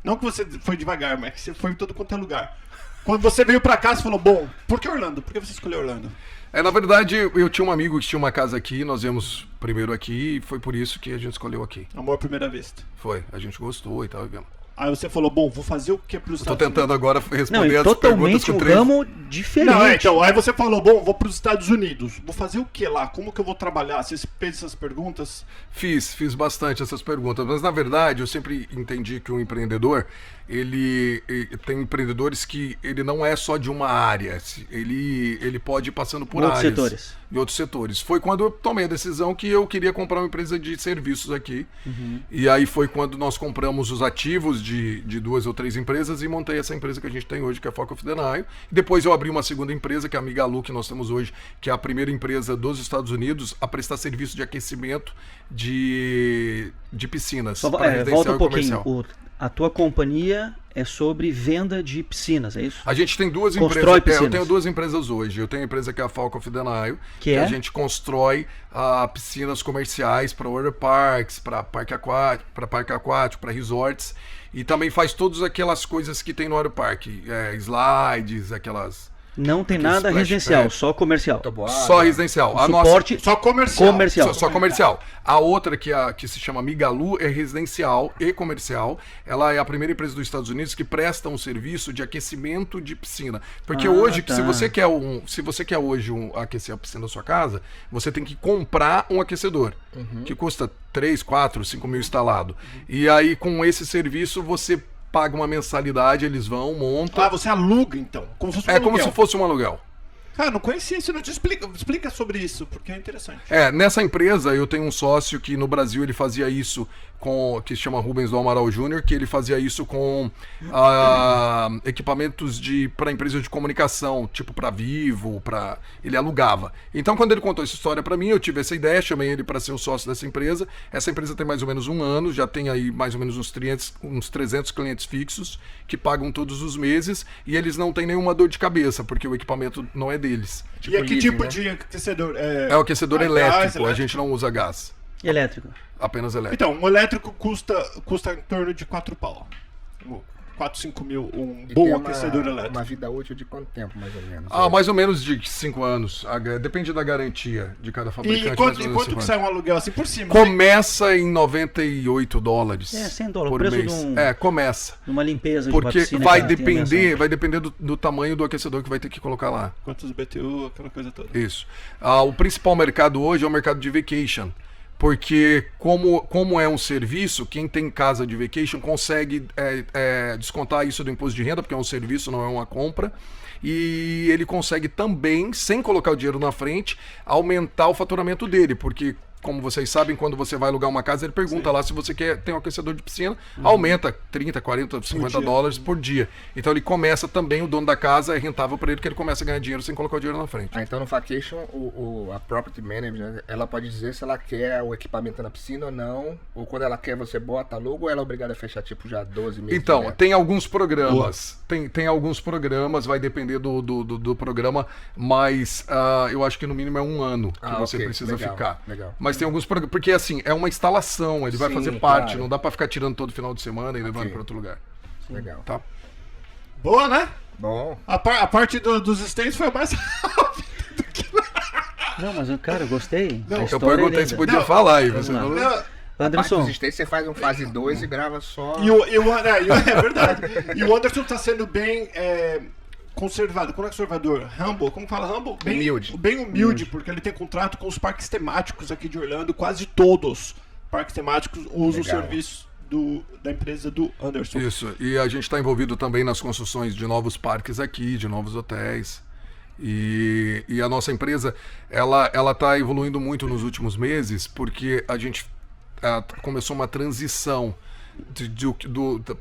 Não que você foi devagar, mas que você foi em todo quanto é lugar. Quando você veio pra cá, você falou, bom, por que Orlando? Por que você escolheu Orlando? Na verdade, eu tinha um amigo que tinha uma casa aqui, nós viemos primeiro aqui e foi por isso que a gente escolheu aqui. Amor à primeira vista. Foi, a gente gostou e tal. Aí você falou, bom, vou fazer o que pros Tô Estados tentando agora Não, responder e as perguntas totalmente com um 3. ramo diferente. Não, então, aí você falou, bom, vou pros Estados Unidos. Vou fazer o que lá? Como que eu vou trabalhar? Você fez essas perguntas? Fiz bastante essas perguntas, mas na verdade eu sempre entendi que um empreendedor, ele tem empreendedores que ele não é só de uma área, ele pode ir passando por Outros áreas. setores. Em outros setores. Foi quando eu tomei a decisão que eu queria comprar uma empresa de serviços aqui. E aí foi quando nós compramos os ativos de 2 ou 3 empresas e montei essa empresa que a gente tem hoje, que é a Foco of the Nile. Depois eu abri uma segunda empresa, que é a Migalu, que nós temos hoje, que é a primeira empresa dos Estados Unidos a prestar serviço de aquecimento de piscinas. Só, para residencial volta um e pouquinho. comercial. A tua companhia é sobre venda de piscinas, é isso? A gente tem 2 Constrói empresas. Eu piscinas. tenho 2 empresas hoje. Eu tenho a empresa que é a Falcon of the Nile, Que é? a gente constrói piscinas comerciais para water parks, para parque aquático, para resorts, e também faz todas aquelas coisas que tem no water park, slides, aquelas. Não tem Aquele nada splash residencial, pad. só comercial. Só residencial. A nossa Suporte Só comercial. comercial. Só comercial. A outra, que se chama Migalu, é residencial e comercial. Ela é a primeira empresa dos Estados Unidos que presta um serviço de aquecimento de piscina. Porque hoje, tá. se você quer hoje aquecer a piscina da sua casa, você tem que comprar um aquecedor, que custa 3, 4, 5 mil instalado. E aí, com esse serviço, você paga uma mensalidade, eles vão, montam. Ah, você aluga, então. Como se fosse um É como aluguel. se fosse um aluguel. Cara, não conhecia isso, não te explica. Explica sobre isso, porque é interessante. Nessa empresa eu tenho um sócio que no Brasil ele fazia isso que se chama Rubens do Amaral Júnior, que ele fazia isso com equipamentos para empresas de comunicação, tipo para Vivo, ele alugava. Então quando ele contou essa história para mim, eu tive essa ideia, chamei ele para ser o sócio dessa empresa. Essa empresa tem mais ou menos 1 ano, já tem aí mais ou menos uns 300 clientes fixos que pagam todos os meses e eles não têm nenhuma dor de cabeça, porque o equipamento não é deles. E que living, tipo né? de aquecedor? É o aquecedor gás, elétrico, a gente não usa gás, Elétrico. apenas elétrico. Então, um elétrico custa em torno de 4 pau. 4, 5 mil, um E bom tem aquecedor elétrico. Uma vida útil de quanto tempo, mais ou menos? Mais ou menos de 5 anos. Depende da garantia de cada fabricante. E mais quanto ou menos que 5 sai anos. um aluguel assim por cima? Começa em $98 $100 por preço mês. de um- começa. Numa limpeza de Porque uma piscina. vai que tem a dimensão. depender do tamanho do aquecedor que vai ter que colocar lá. Quantos BTU, aquela coisa toda. Isso. O principal mercado hoje é o mercado de vacation. Porque como é um serviço, quem tem casa de vacation consegue descontar isso do imposto de renda, porque é um serviço, não é uma compra. E ele consegue também, sem colocar o dinheiro na frente, aumentar o faturamento dele. Porque como vocês sabem, quando você vai alugar uma casa, ele pergunta lá se você tem um aquecedor de piscina, aumenta 30, 40, 50 dólares por dia. Então ele começa também, o dono da casa é rentável para ele, porque ele começa a ganhar dinheiro sem colocar o dinheiro na frente. Então no Vacation, a Property Manager, ela pode dizer se ela quer o equipamento na piscina ou não, ou quando ela quer você bota logo, ou ela é obrigada a fechar tipo já 12 meses. Então, tem alguns programas, tem alguns programas, vai depender do programa, mas eu acho que no mínimo é 1 ano que você precisa ficar. Legal. Mas tem alguns programas, porque assim, é uma instalação, ele vai fazer parte, claro. Não dá pra ficar tirando todo final de semana e levando pra outro lugar. Legal. Tá? Boa, né? Bom. A parte dos stands foi mais rápida do que... Não, mas cara, eu gostei. Não, A Eu história perguntei é se linda. podia falar aí, Vamos você lá. falou. Não, A parte Anderson, dos States, você faz um fase 2 e grava só... é verdade. E o Anderson tá sendo bem conservador. Como é conservador? Humble? Como fala humble? Humilde. Bem humilde, porque ele tem contrato com os parques temáticos aqui de Orlando. Quase todos os parques temáticos usam o Legal. serviço da empresa do Anderson. Isso, e a gente está envolvido também nas construções de novos parques aqui, de novos hotéis. E a nossa empresa, ela está evoluindo muito nos últimos meses, porque a gente começou uma transição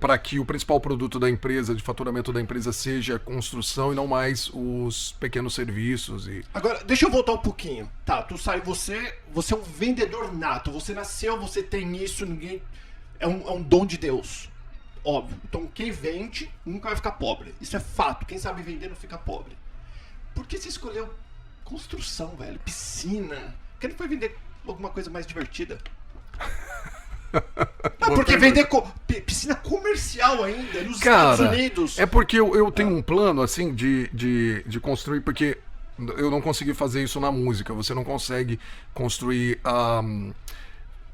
para que o principal produto da empresa, de faturamento da empresa, seja a construção e não mais os pequenos serviços. Agora, deixa eu voltar um pouquinho. Tá, você é um vendedor nato. Você nasceu, você tem isso, ninguém... É um dom de Deus. Óbvio. Então, quem vende nunca vai ficar pobre. Isso é fato. Quem sabe vender não fica pobre. Por que você escolheu construção, velho? Piscina? Por que não foi vender alguma coisa mais divertida? Não, porque vender piscina comercial ainda nos Estados Unidos. É porque eu tenho um plano assim de construir, porque eu não consegui fazer isso na música. Você não consegue construir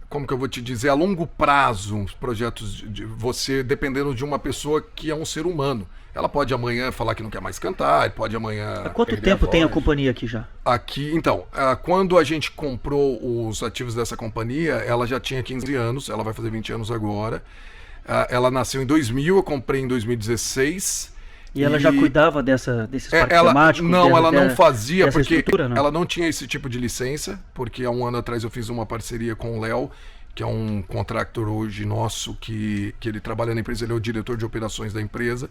como que eu vou te dizer, a longo prazo, os projetos de você dependendo de uma pessoa que é um ser humano. Ela pode amanhã falar que não quer mais cantar, pode amanhã... há quanto tempo tem a companhia aqui já? Aqui, então, quando a gente comprou os ativos dessa companhia, ela já tinha 15 anos, ela vai fazer 20 anos agora. Ela nasceu em 2000, eu comprei em 2016. E ela já cuidava desses parques temáticos? Não, ela não fazia, porque não? ela não tinha esse tipo de licença, porque há 1 ano atrás eu fiz uma parceria com o Léo, que é um contractor hoje nosso, que ele trabalha na empresa, ele é o diretor de operações da empresa.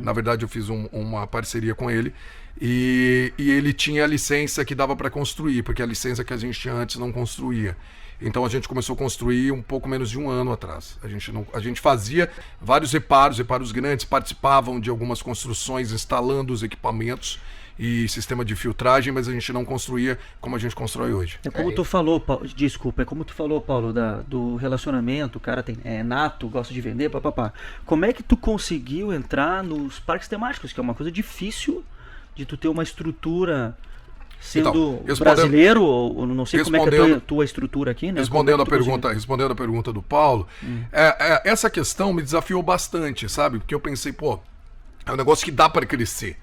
Na verdade, eu fiz uma parceria com ele, e ele tinha a licença que dava para construir, porque a licença que a gente tinha antes não construía. Então a gente começou a construir um pouco menos de 1 ano atrás. A gente fazia vários reparos grandes, participavam de algumas construções, instalando os equipamentos e sistema de filtragem, mas a gente não construía como a gente constrói hoje. É como tu falou, desculpa, é como tu falou, Paulo, do relacionamento, o cara é nato, gosta de vender, papapá. Como é que tu conseguiu entrar nos parques temáticos, que é uma coisa difícil de tu ter uma estrutura... Sendo brasileiro, ou não sei como é que é a tua estrutura aqui, né? Respondendo a pergunta do Paulo, essa questão me desafiou bastante, sabe? Porque eu pensei, é um negócio que dá para crescer.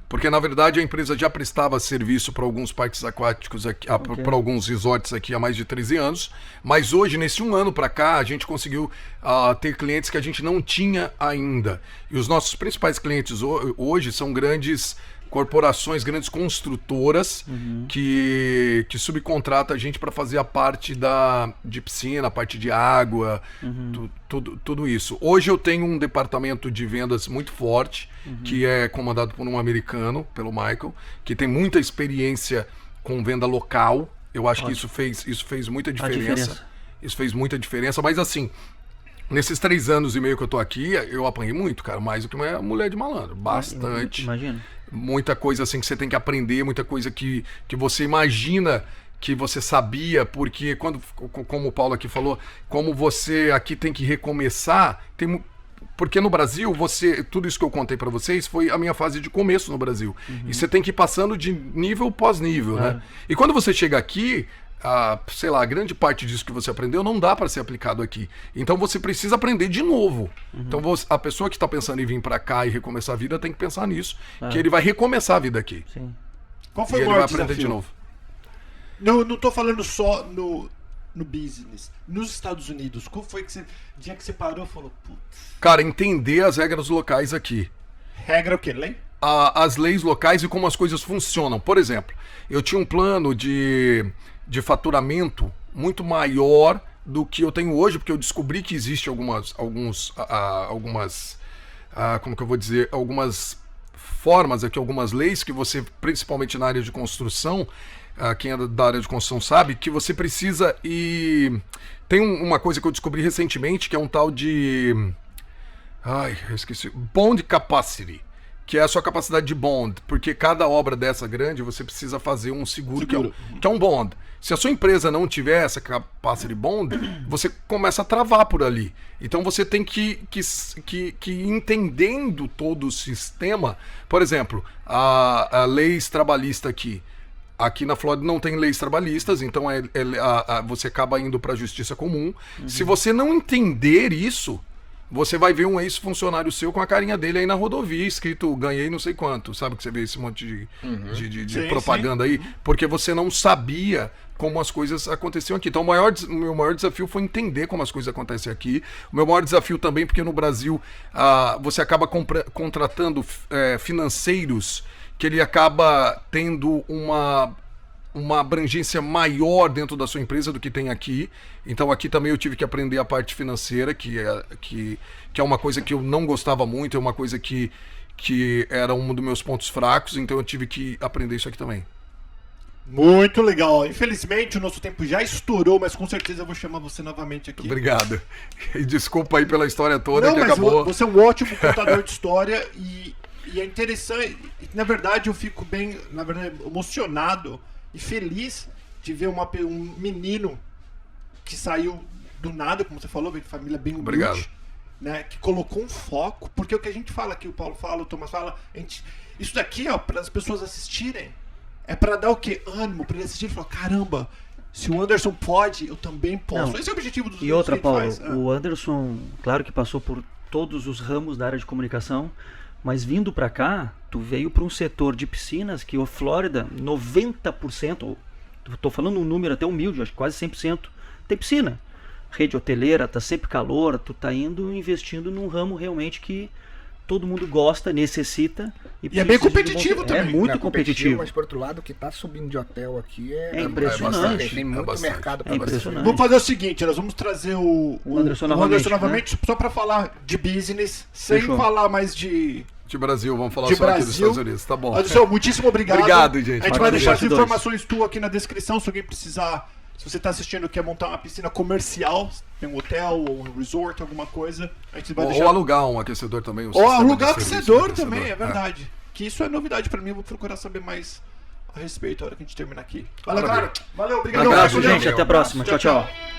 Porque, na verdade, a empresa já prestava serviço para alguns parques aquáticos, para alguns resorts aqui há mais de 13 anos. Mas hoje, nesse 1 ano para cá, a gente conseguiu ter clientes que a gente não tinha ainda. E os nossos principais clientes hoje são grandes corporações, grandes construtoras que subcontratam a gente para fazer a parte de piscina, a parte de água, tudo isso. Hoje eu tenho um departamento de vendas muito forte, que é comandado por um americano, pelo Michael, que tem muita experiência com venda local. Eu acho que isso fez muita diferença. Isso fez muita diferença, mas assim, nesses 3 anos e meio que eu tô aqui, eu apanhei muito, cara, mais do que uma mulher de malandro, bastante. Imagina. Muita coisa assim que você tem que aprender, muita coisa que você imagina que você sabia, porque como o Paulo aqui falou, como você aqui tem que recomeçar, porque no Brasil, tudo isso que eu contei pra vocês foi a minha fase de começo no Brasil. E você tem que ir passando de nível pós-nível, né? E quando você chega aqui, sei lá, a grande parte disso que você aprendeu não dá para ser aplicado aqui. Então você precisa aprender de novo. Então a pessoa que está pensando em vir para cá e recomeçar a vida tem que pensar nisso, que ele vai recomeçar a vida aqui. Sim. Qual foi e o ele maior vai aprender desafio? de novo. Não tô falando só no business. Nos Estados Unidos, qual foi que dia que você parou e falou, putz... Cara, entender as regras locais aqui. Regra o quê? Lei? As leis locais e como as coisas funcionam. Por exemplo, eu tinha um plano de faturamento muito maior do que eu tenho hoje, porque eu descobri que existe algumas como que eu vou dizer, algumas formas aqui, algumas leis que você, principalmente na área de construção, quem é da área de construção sabe, que você precisa tem uma coisa que eu descobri recentemente, que é um tal de... eu esqueci. Bond capacity, que é a sua capacidade de bond, porque cada obra dessa grande você precisa fazer um seguro. Que é um bond. Se a sua empresa não tiver essa capacity bond, você começa a travar por ali. Então você tem que entendendo todo o sistema. Por exemplo, a leis trabalhista aqui na Flórida não tem leis trabalhistas, então você acaba indo para a justiça comum. Se você não entender isso, você vai ver um ex-funcionário seu com a carinha dele aí na rodovia, escrito ganhei não sei quanto. Sabe que você vê esse monte de propaganda aí? Porque você não sabia como as coisas aconteciam aqui. Então o meu maior desafio foi entender como as coisas acontecem aqui. O meu maior desafio também, porque no Brasil você acaba contratando financeiros que ele acaba tendo uma abrangência maior dentro da sua empresa do que tem aqui. Então aqui também eu tive que aprender a parte financeira, que é uma coisa que eu não gostava muito, é uma coisa que era um dos meus pontos fracos, então eu tive que aprender isso aqui também. Muito legal. Infelizmente o nosso tempo já estourou, mas com certeza eu vou chamar você novamente aqui. Obrigado. E desculpa aí pela história toda que mas acabou. Você é um ótimo contador de história e é interessante. Na verdade eu fico bem, emocionado e feliz de ver um menino que saiu do nada, como você falou, veio de família bem humilde. Obrigado. Né, que colocou um foco, porque o que a gente fala aqui, o Paulo fala, o Thomas fala, isso daqui, ó, para as pessoas assistirem, é para dar o quê? Ânimo, para ele assistir e falar, caramba, se o Anderson pode, eu também posso. Não. Esse é o objetivo dos E outra, que a gente Paulo, faz. o Anderson, claro que passou por todos os ramos da área de comunicação, mas vindo para cá, tu veio para um setor de piscinas que o Flórida, 90%, estou falando um número até humilde, acho que quase 100%, tem piscina. Rede hoteleira, tá sempre calor, tu tá investindo num ramo realmente que todo mundo gosta, necessita. E é bem competitivo também. É muito Não, competitivo. Mas por outro lado, o que tá subindo de hotel aqui É impressionante. Tem muito mercado para impressionante. Vamos fazer o seguinte, nós vamos trazer o Anderson novamente só para falar de business, sem Fechou. falar mais de Brasil, vamos falar de só aqui dos Brasil. Estados Unidos, tá bom. Anderson, muitíssimo obrigado. Obrigado, gente. A gente vai deixar as Bastidores. informações tuas aqui na descrição, se alguém precisar. Se você está assistindo e quer montar uma piscina comercial, tem um hotel ou um resort, alguma coisa, a gente vai deixar. Ou alugar um aquecedor também. Ou alugar aquecedor também, é verdade. Que isso é novidade pra mim, eu vou procurar saber mais a respeito na hora que a gente terminar aqui. Valeu, galera. Valeu, obrigado. Um abraço, Valeu. gente. Até a próxima. Tchau, tchau.